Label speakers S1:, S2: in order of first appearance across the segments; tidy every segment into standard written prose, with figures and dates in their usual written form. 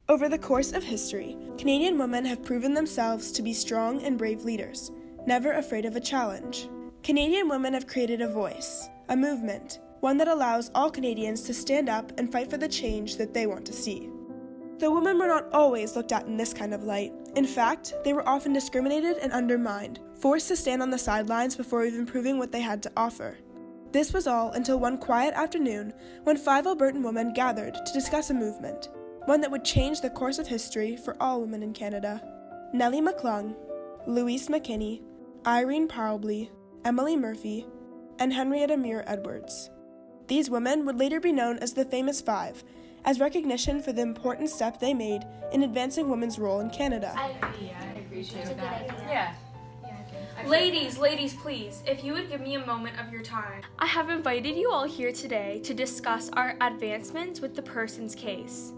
S1: Over the course of history, Canadian women have proven themselves to be strong and brave leaders, never afraid of a challenge. Canadian women have created a voice, a movement, one that allows all Canadians to stand up and fight for the change that they want to see. The women were not always looked at in this kind of light. In fact, they were often discriminated and undermined, forced to stand on the sidelines before even proving what they had to offer. This was all until one quiet afternoon when 5 Albertan women gathered to discuss a movement, one that would change the course of history for all women in Canada. Nellie McClung, Louise McKinney, Irene Parlby, Emily Murphy, and Henrietta Muir Edwards. These women would later be known as the Famous Five, as recognition for the important step they made in advancing women's role in Canada.
S2: I agree too with that.
S3: Yeah.
S4: Ladies, please, if you would give me a moment of your time. I have invited you all here today to discuss our advancements with the person's case.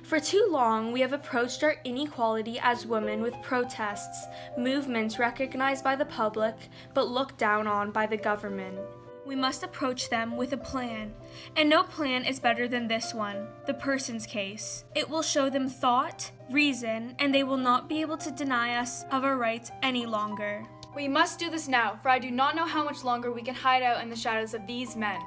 S4: For too long, we have approached our inequality as women with protests, movements recognized by the public but looked down on by the government. We must approach them with a plan, and no plan is better than this one, the person's case. It will show them thought, reason, and they will not be able to deny us of our rights any longer.
S3: We must do this now, for I do not know how much longer we can hide out in the shadows of these men.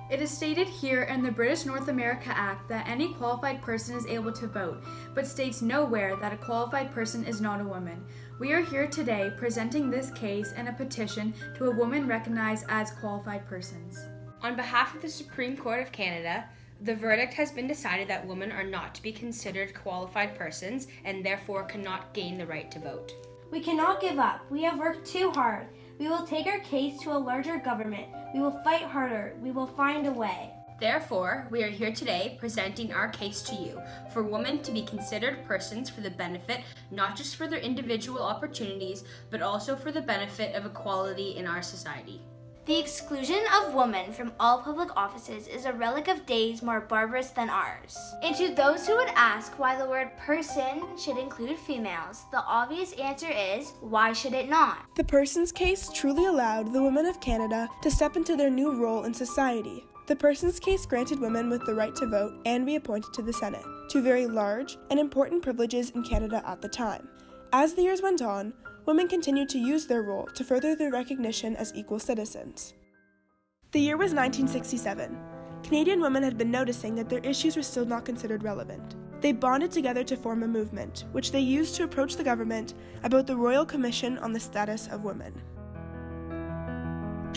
S3: It is stated here in the British North America Act that any qualified person is able to vote, but states nowhere that a qualified person is not a woman. We are here today presenting this case and a petition to a woman recognized as qualified persons.
S2: On behalf of the Supreme Court of Canada, the verdict has been decided that women are not to be considered qualified persons and therefore cannot gain the right to vote.
S5: We cannot give up. We have worked too hard. We will take our case to a larger government. We will fight harder. We will find a way.
S2: Therefore, we are here today presenting our case to you for women to be considered persons for the benefit not just for their individual opportunities, but also for the benefit of equality in our society.
S6: The exclusion of women from all public offices is a relic of days more barbarous than ours. And to those who would ask why the word person should include females, the obvious answer is, why should it not?
S1: The person's case truly allowed the women of Canada to step into their new role in society. The person's case granted women with the right to vote and be appointed to the Senate, two very large and important privileges in Canada at the time. As the years went on, women continued to use their role to further their recognition as equal citizens. The year was 1967. Canadian women had been noticing that their issues were still not considered relevant. They bonded together to form a movement, which they used to approach the government about the Royal Commission on the Status of Women.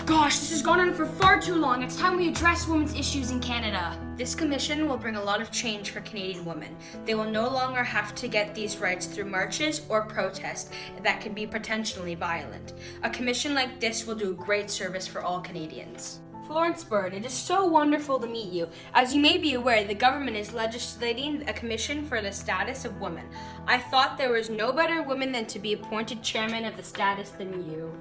S4: Gosh, this has gone on for far too long. It's time we address women's issues in Canada.
S2: This commission will bring a lot of change for Canadian women. They will no longer have to get these rights through marches or protests that can be potentially violent. A commission like this will do a great service for all Canadians. Florence Bird, it is so wonderful to meet you. As you may be aware, the government is legislating a commission for the status of women. I thought there was no better woman than to be appointed chairman of the status than you.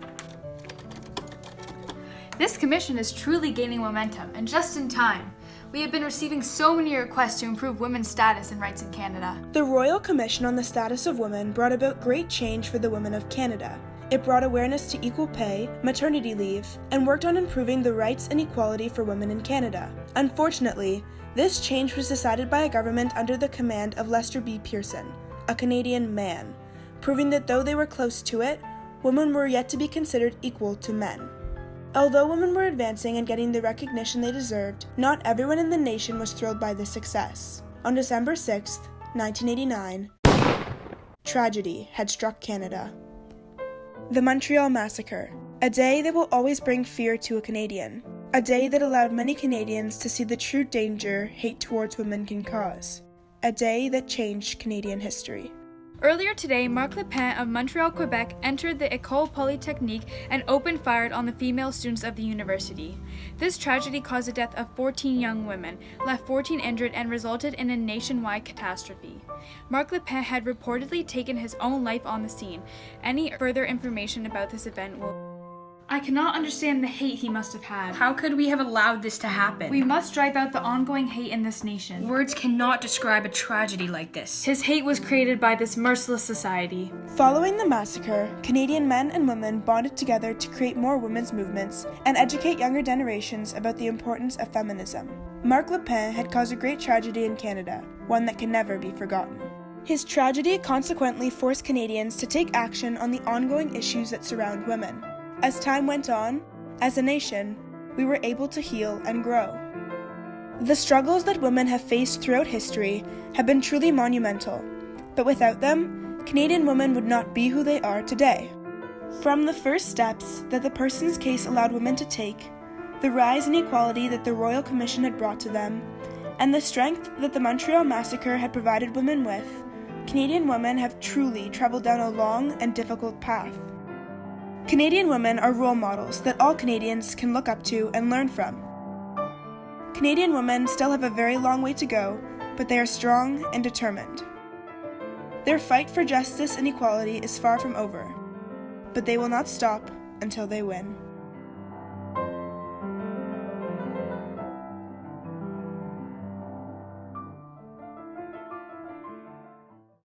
S3: This commission is truly gaining momentum, and just in time. We have been receiving so many requests to improve women's status and rights in Canada.
S1: The Royal Commission on the Status of Women brought about great change for the women of Canada. It brought awareness to equal pay, maternity leave, and worked on improving the rights and equality for women in Canada. Unfortunately, this change was decided by a government under the command of Lester B. Pearson, a Canadian man, proving that though they were close to it, women were yet to be considered equal to men. Although women were advancing and getting the recognition they deserved, not everyone in the nation was thrilled by this success. On December 6, 1989, tragedy had struck Canada. The Montreal Massacre, a day that will always bring fear to a Canadian, a day that allowed many Canadians to see the true danger hate towards women can cause, a day that changed Canadian history.
S3: Earlier today, Marc Lepin of Montreal, Quebec entered the École Polytechnique and opened fire on the female students of the university. This tragedy caused the death of 14 young women, left 14 injured, and resulted in a nationwide catastrophe. Marc Lepin had reportedly taken his own life on the scene. Any further information about this event will... I cannot understand the hate he must have had.
S2: How could we have allowed this to happen?
S3: We must drive out the ongoing hate in this nation.
S2: Words cannot describe a tragedy like this.
S3: His hate was created by this merciless society.
S1: Following the massacre, Canadian men and women bonded together to create more women's movements and educate younger generations about the importance of feminism. Marc Le Pen had caused a great tragedy in Canada, one that can never be forgotten. His tragedy consequently forced Canadians to take action on the ongoing issues that surround women. As time went on, as a nation, we were able to heal and grow. The struggles that women have faced throughout history have been truly monumental, but without them, Canadian women would not be who they are today. From the first steps that the Persons case allowed women to take, the rise in equality that the Royal Commission had brought to them, and the strength that the Montreal Massacre had provided women with, Canadian women have truly traveled down a long and difficult path. Canadian women are role models that all Canadians can look up to and learn from. Canadian women still have a very long way to go, but they are strong and determined. Their fight for justice and equality is far from over, but they will not stop until they win.